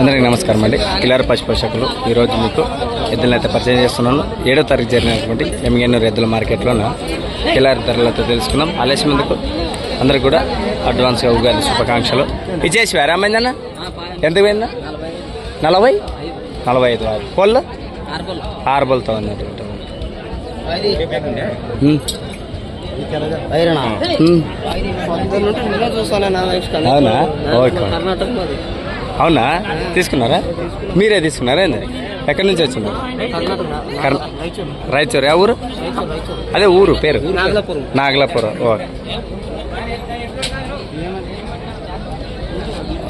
అందరికీ నమస్కారం అండి. కిలారి పశు పోషకులు ఈరోజు మీకు ఎద్దులను అయితే పరిచయం చేస్తున్నాను. 7వ తారీఖు జరిగినటువంటి ఎమ్మిగనూరు ఎద్దుల మార్కెట్లో కిలారి ధరలతో తెలుసుకుందాం. ఆలస్యం ఎందుకు, అందరికి కూడా అడ్వాన్స్గా ఉగాది శుభాకాంక్షలు. ఇచ్చేసి రామైందన్న ఎంత పోయిందా? 40-45 కోళ్ళు 6 బోల్తో ఉన్నటువంటి అవునా? ఓకే, అవునా? తీసుకున్నారా? మీరే తీసుకున్నారా? ఏంది? ఎక్కడి నుంచి వచ్చింది? రాయచూరు. ఆ ఊరు? అదే ఊరు పేరు నాగలాపురం. ఓకే.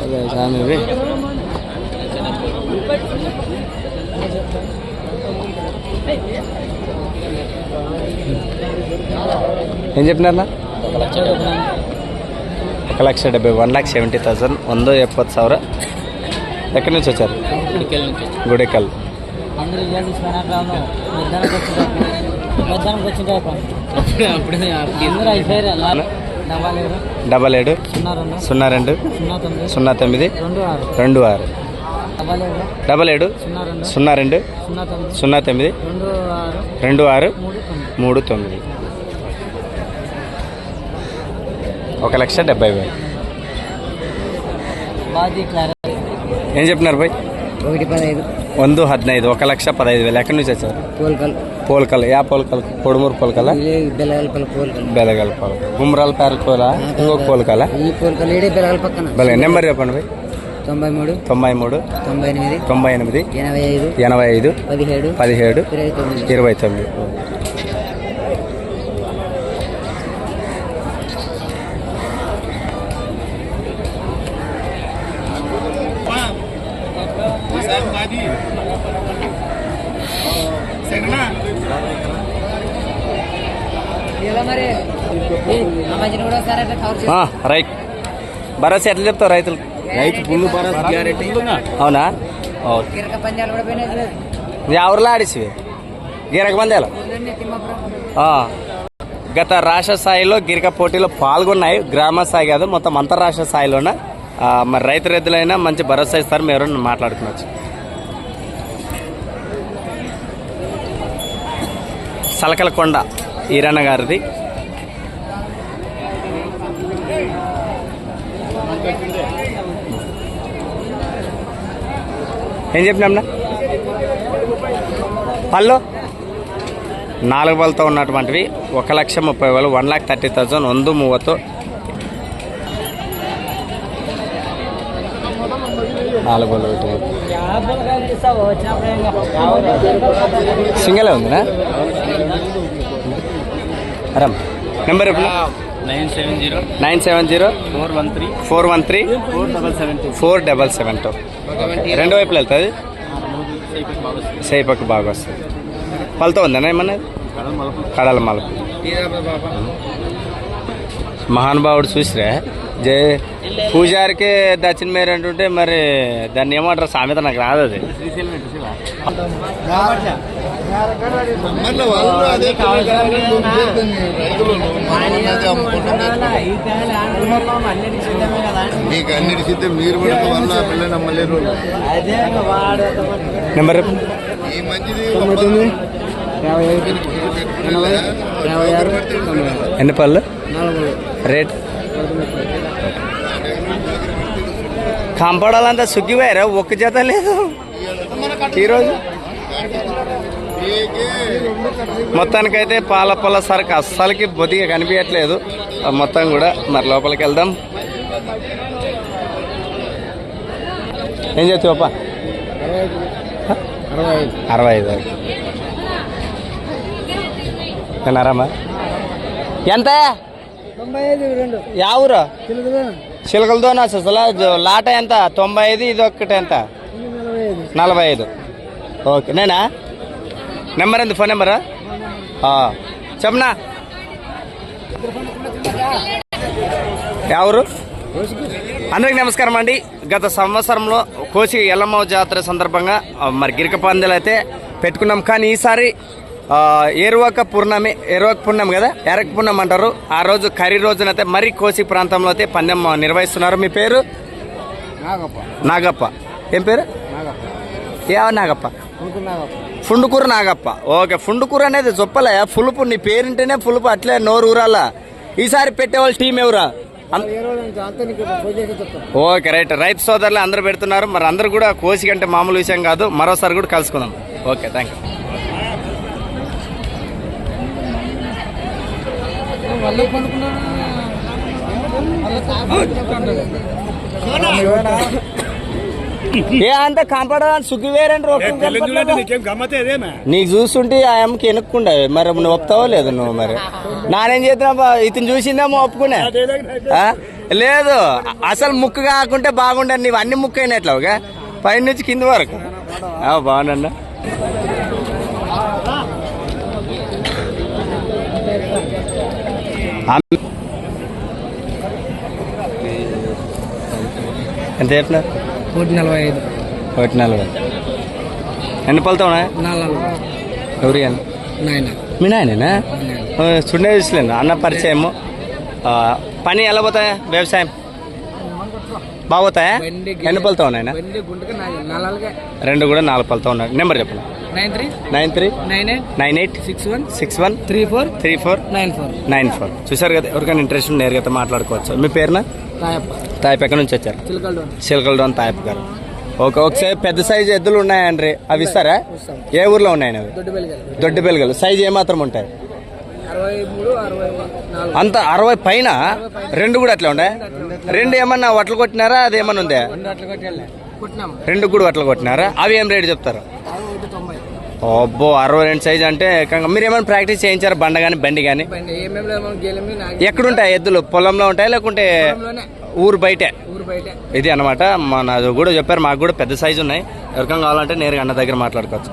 అదే ఏం చెప్పినారా? 1,70,000 1,70,000 170,000. ఎక్కడి నుంచి వచ్చారు? గుడికల్. డబల్ 7 02 09 26 77 02 09 26 39. 1,70,000. ఏం చెప్పినారు బాయ్? 1,15. 1,15,000. ఎక్కడి నుంచి వచ్చారు? పోల్కల్. యా పోల్కల్? పొడుమూరు పోల్కల, బెలగల్ పోల్, గుమ్రాల పేరకోల, ఇంకొక పోల్కల. బెలగల్. నెంబర్ చెప్పండి బాయ్. 93 98 85 17 29. రైట్. భరోసా ఎట్లా చెప్తావు రైతులు? ఫుల్ భరోసా గ్యారెంటీ. అవునా? ఎవరిలో ఆడిసివి గిరక పందాలు? గత రాష్ట్ర స్థాయిలో గిరిక పోటీలో పాల్గొన్నాయి. గ్రామ స్థాయి కాదు, మొత్తం అంతర్రాష్ట్ర స్థాయిలోన. మరి రైతు రైతులైనా మంచి భరోసా ఇస్తారు. మీరు మాట్లాడుకోవచ్చు. సలకలకొండ ఈరన్న గారిది. ఏం చెప్పినాంనా? పళ్ళు 4 బోల్తో ఉన్నటువంటివి 1,30,000 1,30,000 130 4 బోల్. సింగలే ఉందినా? అరమ్ నెంబర్ ఎప్పుడు? 970 413 477. రెండు వైపులు వెళ్తుంది. సేపకు బాగా వస్తుంది. పళ్ళతో ఉందన్నా ఏమన్నా? కడల మలుపు. మహానుభావుడు చూసిరా జై పూజారికి దక్షిణ మేర అంటుంటే మరి దాన్ని ఏమంటారు? సామెత నాకు రాదు అది. నెంబర్ ఎన్ని పళ్ళు? రేట్ కంపడాలంతా సుగ్గిపోయారా? ఒక్క జత లేదు ఈరోజు. మొత్తానికైతే పాల పొల సరుకు అస్సలకి బొద్దిగా కనిపించట్లేదు మొత్తం కూడా. మరి లోపలికి వెళ్దాం. ఏం చేస్తావప్ప? 65. అరామా? ఎంత? 95. యావురా? చిలకలతోనా? అసలు లాట ఎంత? 95. ఇది ఒక్కటి ఎంత? 45. ఓకే. నేనా? నెంబర్ ఎంత? ఫోన్ నెంబరా చెప్పనా? ఎవరు? అందరికి నమస్కారం అండి. గత సంవత్సరంలో కోసి ఎల్లమ్మ జాతర సందర్భంగా మరి గిరిక పందాలు అయితే పెట్టుకున్నాం. కానీ ఈసారి ఏరువాక పున్నమి కదా, ఎరక పున్నమి అంటారు. ఆ రోజు కరి రోజునైతే మరి కోసి ప్రాంతంలో అయితే పందెం నిర్వహిస్తున్నారు. మీ పేరు? నాగప్ప. ఏం పేరు? నాగప్ప. ఫుండుకూర నాగప్ప. ఓకే, ఫుండుకూర అనేది చొప్పలే పులుపు. నీ పేరుంటేనే పులుపు, అట్లే నోరు ఊరాలా. ఈసారి పెట్టేవాళ్ళు టీం ఎవరా? ఓకే, రైతు సోదరులు అందరూ పెడుతున్నారు. మరి అందరూ కూడా కోసి కంటే మామూలు విషయం కాదు. మరోసారి కూడా కలుసుకుందాం. Okay, thank you. ఏ అంత కంపడని సుఖి వేరండి. నీకు చూస్తుంటే ఆ అమ్మకి వెనుక్కుండా మరి నువ్వు ఒప్పుతావో లేదు నువ్వు. మరి నానేం చేస్తున్నా, ఇతను చూసిందేమో ఒప్పుకునే లేదు. అసలు ముక్కు కాకుంటే బాగుండదు. నీవు అన్ని ముక్కు అయినట్లుగా పై నుంచి కింది వరకు. బాగుండన్నా. ఎంత చెప్పినారు? 145. 140. ఎన్ని పలుతా ఉన్నాయి? ఎవరి మీ నాయనేనా? చూడే చూసలేను అన్న పరిచయము. పని ఎలా పోతాయా? వ్యవసాయం బాగుతాయా? ఎన్ని పలుతా ఉన్నాయన? 2 కూడా 4 పలుతా ఉన్నాయి. నెంబర్ చెప్పండి. 93986161343494. చూసారు కదా, ఎవరికైనా ఇంట్రెస్ట్ నేరుగా మాట్లాడుకోవచ్చు. మీ పేరున? తాయప్. ఎక్కడి నుంచి వచ్చారు? చిలకలడోన్ తాయప్ గారు. ఓకే, ఒకసారి పెద్ద సైజు ఎద్దులు ఉన్నాయండి, అవి ఇస్తారా? ఏ ఊర్లో ఉన్నాయని అవి? దొడ్డిబెలగలు. సైజు ఏమాత్రం ఉంటాయి? అంత 60 పైన. 2 కూడా అట్లా ఉండే? 2 ఏమన్నా వట్లు కొట్టినారా? అది ఏమన్నా ఉందా? 2 కూడా వట్లు కొట్టినారా? అవి ఏం రేటు చెప్తారు? అబ్బో, 62 సైజు అంటే మీరు ఏమైనా ప్రాక్టీస్ చేయించారా? బండ కానీ బండి కానీ? ఎక్కడుంటాయి ఎద్దులు? పొలంలో ఉంటాయి లేకుంటే ఊరు బయటే? ఇది అన్నమాట. మన కూడా చెప్పారు, మాకు కూడా పెద్ద సైజు ఉన్నాయి. ఎవరికైనా కావాలంటే నేరుగా అన్న దగ్గర మాట్లాడుకోవచ్చు.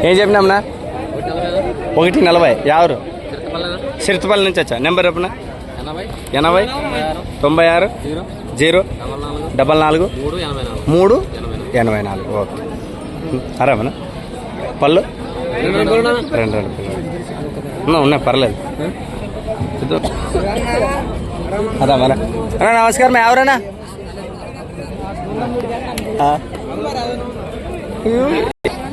ఏం చెప్పినామన్నా? 140. ఎవరు? సిరితపల్లి నుంచి వచ్చా. నెంబర్ చెప్పనా? 80 96 044 384. ఓకే, అరామనా? పళ్ళు 2 ఉన్నాయి, పర్లేదు. అదా మన అన్నా, నమస్కారం. ఎవరన్నా?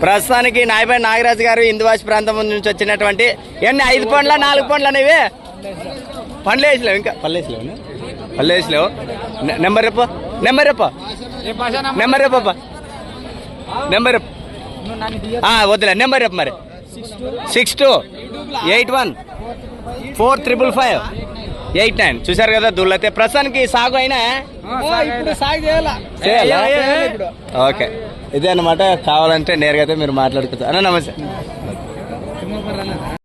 ప్రస్తుతానికి నాయపై నాగరాజు గారు ఇందువాసి ప్రాంతం నుంచి వచ్చినటువంటి 5 పండ్ల 4 పండ్లు అనేవి పండ్లు వేసలేవు. ఇంకా పళ్ళు వేసలేవు. నెంబర్ చెప్ప వద్దులే. నెంబర్ చెప్ప మరి. 6281435589. చూసారు కదా దూళ్ళైతే. ప్రస్తుతానికి సాగు అయినా ఓకే, ఇదే అన్నమాట. కావాలంటే నేరుగా అయితే మీరు మాట్లాడుకోవచ్చు. అన్న నమస్తే.